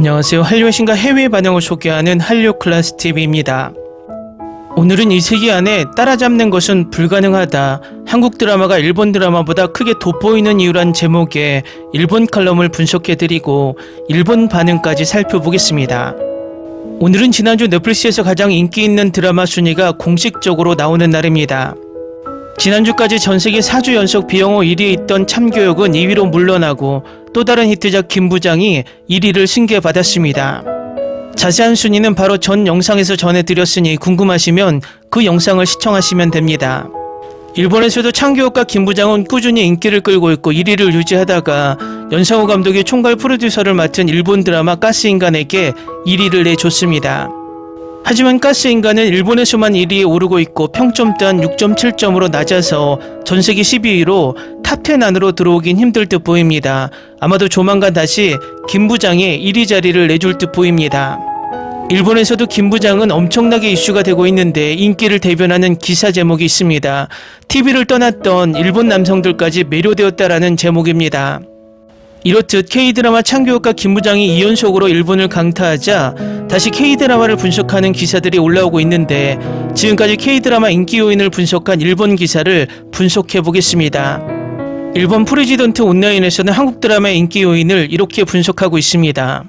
안녕하세요. 한류의 신과 해외 반응을 소개하는 한류 클래스 TV입니다. 오늘은 이 세계 안에 따라잡는 것은 불가능하다. 한국 드라마가 일본 드라마보다 크게 돋보이는 이유란 제목의 일본 칼럼을 분석해드리고 일본 반응까지 살펴보겠습니다. 오늘은 지난주 넷플릭스에서 가장 인기 있는 드라마 순위가 공식적으로 나오는 날입니다. 지난주까지 전세계 4주 연속 비영어 1위에 있던 참교육은 2위로 물러나고 또 다른 히트작 김부장이 1위를 승계받았습니다. 자세한 순위는 바로 전 영상에서 전해드렸으니 궁금하시면 그 영상을 시청하시면 됩니다. 일본에서도 참교육과 김부장은 꾸준히 인기를 끌고 있고 1위를 유지하다가 연상호 감독이 총괄 프로듀서를 맡은 일본 드라마 가스인간에게 1위를 내줬습니다. 하지만 가스인간은 일본에서만 1위에 오르고 있고 평점 또한 6.7점으로 낮아서 전세계 12위로 탑10 안으로 들어오긴 힘들 듯 보입니다. 아마도 조만간 다시 김부장의 1위 자리를 내줄 듯 보입니다. 일본에서도 김부장은 엄청나게 이슈가 되고 있는데 인기를 대변하는 기사 제목이 있습니다. TV를 떠났던 일본 남성들까지 매료되었다라는 제목입니다. 이렇듯 K드라마 참교육과 김부장이 2연속으로 일본을 강타하자 다시 K드라마를 분석하는 기사들이 올라오고 있는데 지금까지 K드라마 인기 요인을 분석한 일본 기사를 분석해보겠습니다. 일본 프레지던트 온라인에서는 한국 드라마의 인기 요인을 이렇게 분석하고 있습니다.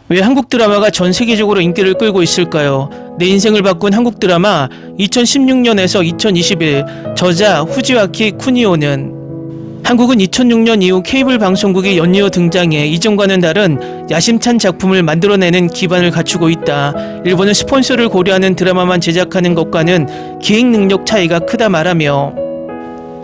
왜 한국 드라마가 전 세계적으로 인기를 끌고 있을까요? 내 인생을 바꾼 한국 드라마 2016년에서 2021 저자 후지와키 쿠니오는 한국은 2006년 이후 케이블 방송국이 연이어 등장해 이전과는 다른 야심찬 작품을 만들어내는 기반을 갖추고 있다. 일본은 스폰서를 고려하는 드라마만 제작하는 것과는 기획 능력 차이가 크다 말하며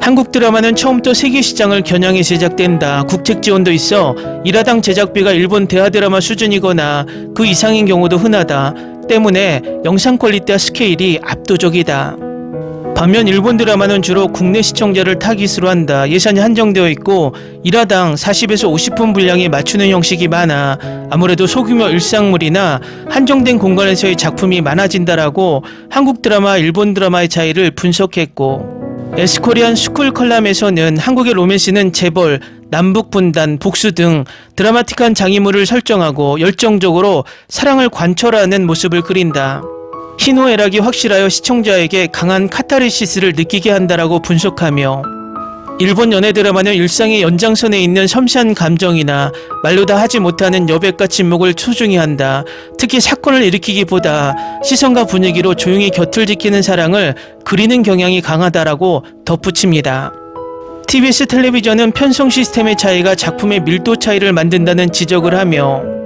한국 드라마는 처음부터 세계 시장을 겨냥해 제작된다. 국책 지원도 있어 일화당 제작비가 일본 대하 드라마 수준이거나 그 이상인 경우도 흔하다. 때문에 영상 퀄리티와 스케일이 압도적이다. 반면 일본 드라마는 주로 국내 시청자를 타깃으로 한다. 예산이 한정되어 있고 일화당 40에서 50분 분량에 맞추는 형식이 많아 아무래도 소규모 일상물이나 한정된 공간에서의 작품이 많아진다라고 한국 드라마, 일본 드라마의 차이를 분석했고 에스코리안 스쿨 컬럼에서는 한국의 로맨스는 재벌, 남북분단, 복수 등 드라마틱한 장애물을 설정하고 열정적으로 사랑을 관철하는 모습을 그린다. 희노애락이 확실하여 시청자에게 강한 카타르시스를 느끼게 한다라고 분석하며 일본 연애 드라마는 일상의 연장선에 있는 섬세한 감정이나 말로 다 하지 못하는 여백과 침묵을 소중히 한다. 특히 사건을 일으키기보다 시선과 분위기로 조용히 곁을 지키는 사랑을 그리는 경향이 강하다라고 덧붙입니다. TBS 텔레비전은 편성 시스템의 차이가 작품의 밀도 차이를 만든다는 지적을 하며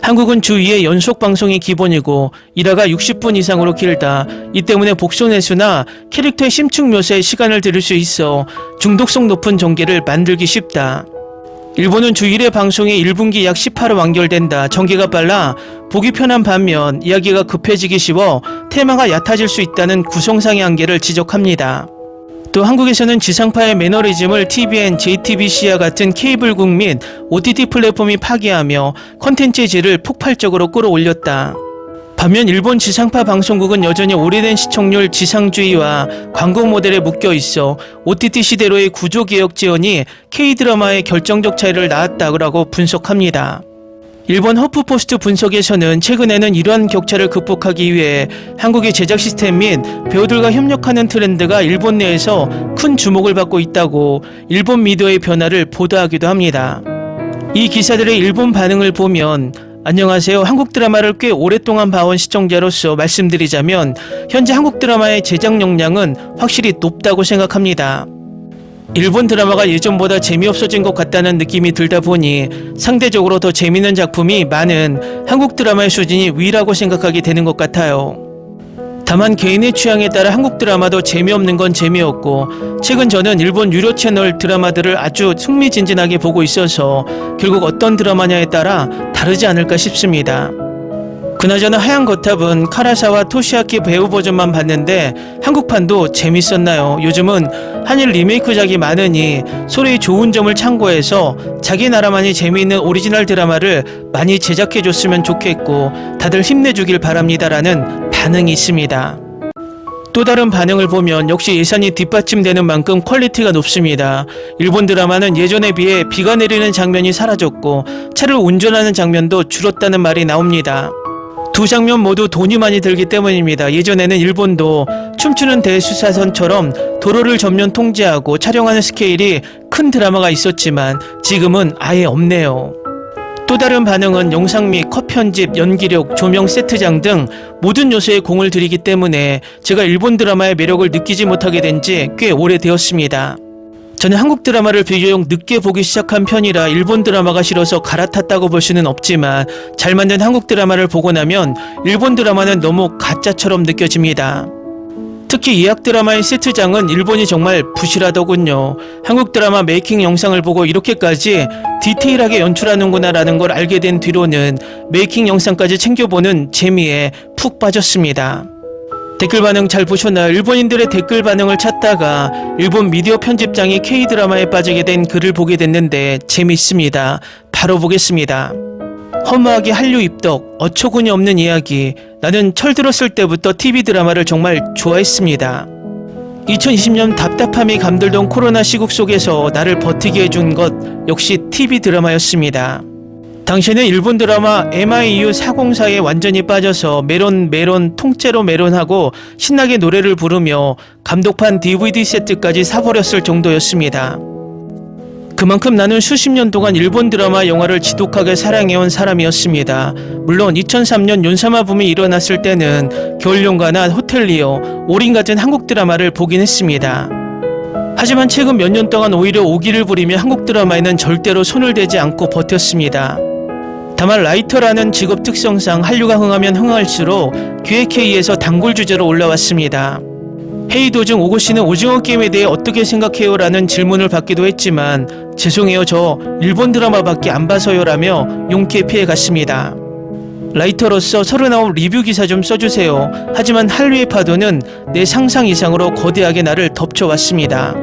한국은 주 2회 연속 방송이 기본이고 일화가 60분 이상으로 길다. 이 때문에 복선 횟수나 캐릭터의 심층 묘사에 시간을 들일 수 있어 중독성 높은 전개를 만들기 쉽다. 일본은 주 1회 방송이 1분기 약 18화 완결된다. 전개가 빨라 보기 편한 반면 이야기가 급해지기 쉬워 테마가 얕아질 수 있다는 구성상의 한계를 지적합니다. 또 한국에서는 지상파의 매너리즘을 TVN, JTBC와 같은 케이블국 및 OTT 플랫폼이 파괴하며 콘텐츠의 질을 폭발적으로 끌어올렸다. 반면 일본 지상파 방송국은 여전히 오래된 시청률 지상주의와 광고 모델에 묶여 있어 OTT 시대로의 구조개혁 지원이 K드라마의 결정적 차이를 낳았다고 분석합니다. 일본 허프포스트 분석에서는 최근에는 이러한 격차를 극복하기 위해 한국의 제작 시스템 및 배우들과 협력하는 트렌드가 일본 내에서 큰 주목을 받고 있다고 일본 미디어의 변화를 보도하기도 합니다. 이 기사들의 일본 반응을 보면 안녕하세요. 한국 드라마를 꽤 오랫동안 봐온 시청자로서 말씀드리자면 현재 한국 드라마의 제작 역량은 확실히 높다고 생각합니다. 일본 드라마가 예전보다 재미없어진 것 같다는 느낌이 들다 보니 상대적으로 더 재미있는 작품이 많은 한국 드라마의 수준이 위라고 생각하게 되는 것 같아요. 다만 개인의 취향에 따라 한국 드라마도 재미없는 건 재미없고 최근 저는 일본 유료 채널 드라마들을 아주 흥미진진하게 보고 있어서 결국 어떤 드라마냐에 따라 다르지 않을까 싶습니다. 그나저나 하얀 거탑은 카라사와 토시아키 배우 버전만 봤는데 한국판도 재밌었나요? 요즘은 한일 리메이크작이 많으니 소리의 좋은 점을 참고해서 자기 나라만이 재미있는 오리지널 드라마를 많이 제작해줬으면 좋겠고 다들 힘내주길 바랍니다라는 반응이 있습니다. 또 다른 반응을 보면 역시 예산이 뒷받침되는 만큼 퀄리티가 높습니다. 일본 드라마는 예전에 비해 비가 내리는 장면이 사라졌고 차를 운전하는 장면도 줄었다는 말이 나옵니다. 두 장면 모두 돈이 많이 들기 때문입니다. 예전에는 일본도 춤추는 대수사선처럼 도로를 전면 통제하고 촬영하는 스케일이 큰 드라마가 있었지만 지금은 아예 없네요. 또 다른 반응은 영상 및 컷 편집, 연기력, 조명 세트장 등 모든 요소에 공을 들이기 때문에 제가 일본 드라마의 매력을 느끼지 못하게 된 지 꽤 오래되었습니다. 저는 한국 드라마를 비교적 늦게 보기 시작한 편이라 일본 드라마가 싫어서 갈아탔다고 볼 수는 없지만 잘 만든 한국 드라마를 보고 나면 일본 드라마는 너무 가짜처럼 느껴집니다. 특히 예약 드라마의 세트장은 일본이 정말 부실하더군요. 한국 드라마 메이킹 영상을 보고 이렇게까지 디테일하게 연출하는구나 라는 걸 알게 된 뒤로는 메이킹 영상까지 챙겨보는 재미에 푹 빠졌습니다. 댓글 반응 잘 보셨나요? 일본인들의 댓글 반응을 찾다가 일본 미디어 편집장이 K드라마에 빠지게 된 글을 보게 됐는데 재밌습니다. 바로 보겠습니다. 허무하게 한류 입덕, 어처구니 없는 이야기. 나는 철들었을 때부터 TV 드라마를 정말 좋아했습니다. 2020년 답답함이 감돌던 코로나 시국 속에서 나를 버티게 해준 것 역시 TV 드라마였습니다. 당시에는 일본 드라마 MIU 404에 완전히 빠져서 메론 통째로 메론하고 신나게 노래를 부르며 감독판 DVD 세트까지 사버렸을 정도였습니다. 그만큼 나는 수십 년 동안 일본 드라마 영화를 지독하게 사랑해온 사람이었습니다. 물론 2003년 윤사마 붐이 일어났을 때는 겨울연가나 호텔리어, 올인 같은 한국 드라마를 보긴 했습니다. 하지만 최근 몇 년 동안 오히려 오기를 부리며 한국 드라마에는 절대로 손을 대지 않고 버텼습니다. 다만 라이터라는 직업 특성상 한류가 흥하면 흥할수록 기획회의에서 단골 주제로 올라왔습니다. 회의 도중 오고씨는 오징어 게임에 대해 어떻게 생각해요? 라는 질문을 받기도 했지만 죄송해요, 저 일본 드라마밖에 안 봐서요 라며 용케 피해갔습니다. 라이터로서 39 리뷰 기사 좀 써주세요. 하지만 한류의 파도는 내 상상 이상으로 거대하게 나를 덮쳐왔습니다.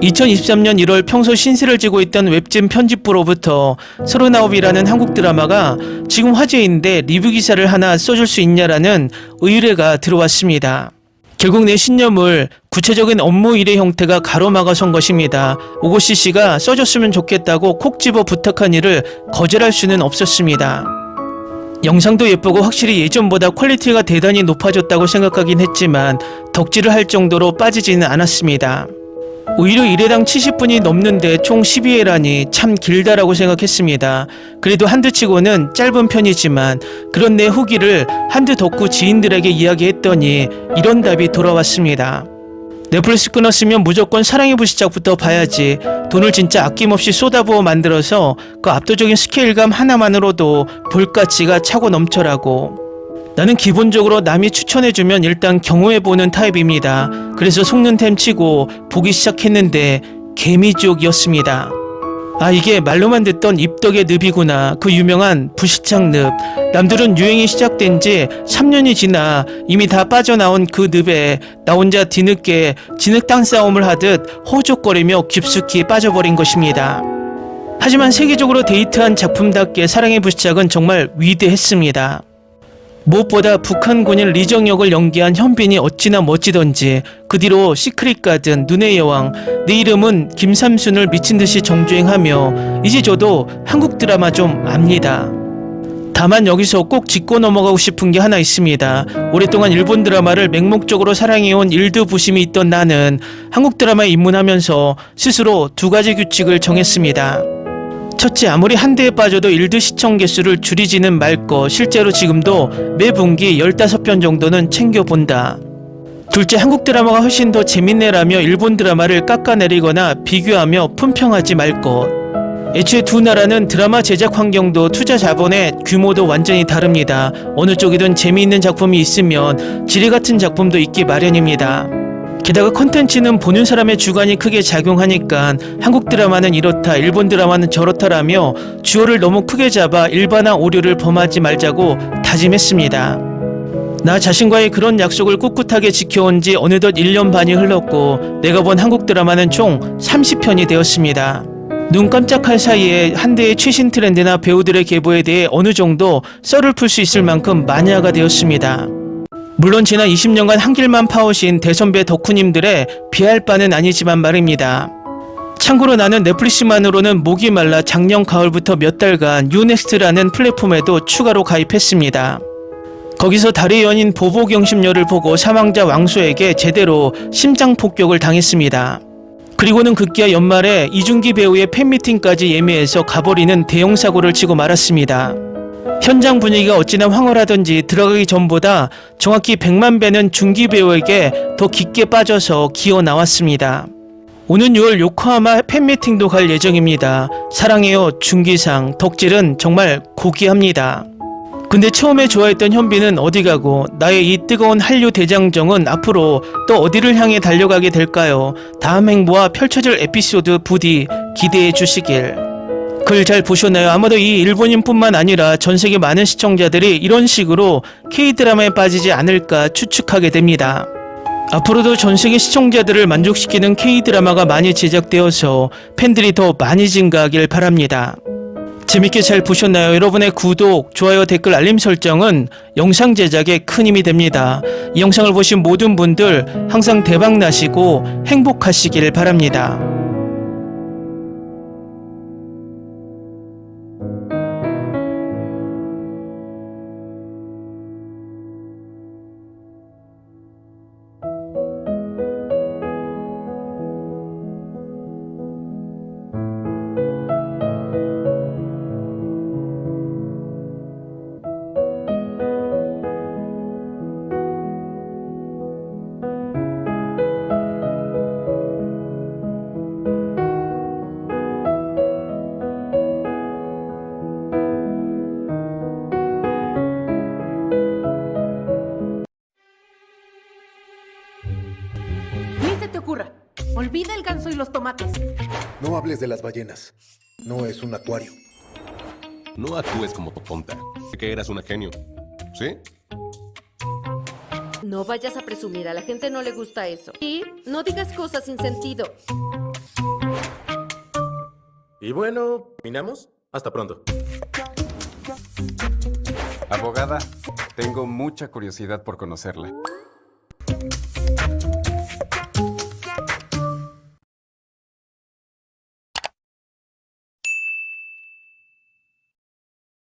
2023년 1월 평소 신세를 지고 있던 웹진 편집부로부터 39이라는 한국 드라마가 지금 화제인데 리뷰 기사를 하나 써줄 수 있냐라는 의뢰가 들어왔습니다. 결국 내 신념을 구체적인 업무 일의 형태가 가로막아선 것입니다. 오고씨 씨가 써줬으면 좋겠다고 콕 집어 부탁한 일을 거절할 수는 없었습니다. 영상도 예쁘고 확실히 예전보다 퀄리티가 대단히 높아졌다고 생각하긴 했지만 덕질을 할 정도로 빠지지는 않았습니다. 오히려 1회당 70분이 넘는데 총 12회라니 참 길다라고 생각했습니다. 그래도 한드 치고는 짧은 편이지만 그런 내 후기를 한드 덕후 지인들에게 이야기했더니 이런 답이 돌아왔습니다. 넷플릭스 끊었으면 무조건 사랑의 불시착부터 봐야지. 돈을 진짜 아낌없이 쏟아부어 만들어서 그 압도적인 스케일감 하나만으로도 볼 가치가 차고 넘쳐라고. 나는 기본적으로 남이 추천해주면 일단 경험해보는 타입입니다. 그래서 속는 템 치고 보기 시작했는데 개미지옥이었습니다. 아, 이게 말로만 듣던 입덕의 늪이구나. 그 유명한 불시착 늪. 남들은 유행이 시작된 지 3년이 지나 이미 다 빠져나온 그 늪에 나 혼자 뒤늦게 진흙탕 싸움을 하듯 허우적거리며 깊숙이 빠져버린 것입니다. 하지만 세계적으로 데이트한 작품답게 사랑의 불시착은 정말 위대했습니다. 무엇보다 북한군인 리정혁을 연기한 현빈이 어찌나 멋지던지 그 뒤로 시크릿 가든, 눈의 여왕, 내 이름은 김삼순을 미친듯이 정주행하며 이제 저도 한국 드라마 좀 압니다. 다만 여기서 꼭 짚고 넘어가고 싶은 게 하나 있습니다. 오랫동안 일본 드라마를 맹목적으로 사랑해온 일두부심이 있던 나는 한국 드라마에 입문하면서 스스로 두 가지 규칙을 정했습니다. 첫째, 아무리 한 대에 빠져도 일드 시청 개수를 줄이지는 말 것. 실제로 지금도 매 분기 15편 정도는 챙겨본다. 둘째, 한국 드라마가 훨씬 더 재밌네라며 일본 드라마를 깎아내리거나 비교하며 품평하지 말 것. 애초에 두 나라는 드라마 제작 환경도 투자 자본의 규모도 완전히 다릅니다. 어느 쪽이든 재미있는 작품이 있으면 지뢰 같은 작품도 있기 마련입니다. 게다가 컨텐츠는 보는 사람의 주관이 크게 작용하니까 한국 드라마는 이렇다, 일본 드라마는 저렇다라며 주어를 너무 크게 잡아 일반화 오류를 범하지 말자고 다짐했습니다. 나 자신과의 그런 약속을 꿋꿋하게 지켜온 지 어느덧 1년 반이 흘렀고 내가 본 한국 드라마는 총 30편이 되었습니다. 눈 깜짝할 사이에 한 대의 최신 트렌드나 배우들의 계보에 대해 어느 정도 썰을 풀 수 있을 만큼 마니아가 되었습니다. 물론 지난 20년간 한 길만 파오신 대선배 덕후님들의 비할 바는 아니지만 말입니다. 참고로 나는 넷플릭스만으로는 목이 말라 작년 가을부터 몇 달간 유넥스트라는 플랫폼에도 추가로 가입했습니다. 거기서 달의 연인 보보경심녀를 보고 사망자 왕소에게 제대로 심장폭격을 당했습니다. 그리고는 급기야 연말에 이준기 배우의 팬미팅까지 예매해서 가버리는 대형 사고를 치고 말았습니다. 현장 분위기가 어찌나 황홀하던지 들어가기 전보다 정확히 100만 배는 준기 배우에게 더 깊게 빠져서 기어 나왔습니다. 오는 6월 요코하마 팬미팅도 갈 예정입니다. 사랑해요 준기상. 덕질은 정말 고귀합니다. 근데 처음에 좋아했던 현빈은 어디 가고 나의 이 뜨거운 한류 대장정은 앞으로 또 어디를 향해 달려가게 될까요? 다음 행보와 펼쳐질 에피소드 부디 기대해 주시길. 글 잘 보셨나요? 아마도 이 일본인뿐만 아니라 전세계 많은 시청자들이 이런 식으로 K드라마에 빠지지 않을까 추측하게 됩니다. 앞으로도 전세계 시청자들을 만족시키는 K드라마가 많이 제작되어서 팬들이 더 많이 증가하길 바랍니다. 재밌게 잘 보셨나요? 여러분의 구독, 좋아요, 댓글, 알림 설정은 영상 제작에 큰 힘이 됩니다. 이 영상을 보신 모든 분들 항상 대박 나시고 행복하시길 바랍니다. Ni se te ocurra. Olvida el ganso y los tomates. No hables de las ballenas. No es un acuario. No actúes como tonta. Sé que eras una genio. ¿Sí? No vayas a presumir, a la gente no le gusta eso. Y no digas cosas sin sentido. Y bueno, ¿terminamos? Hasta pronto. Abogada, tengo mucha curiosidad por conocerla.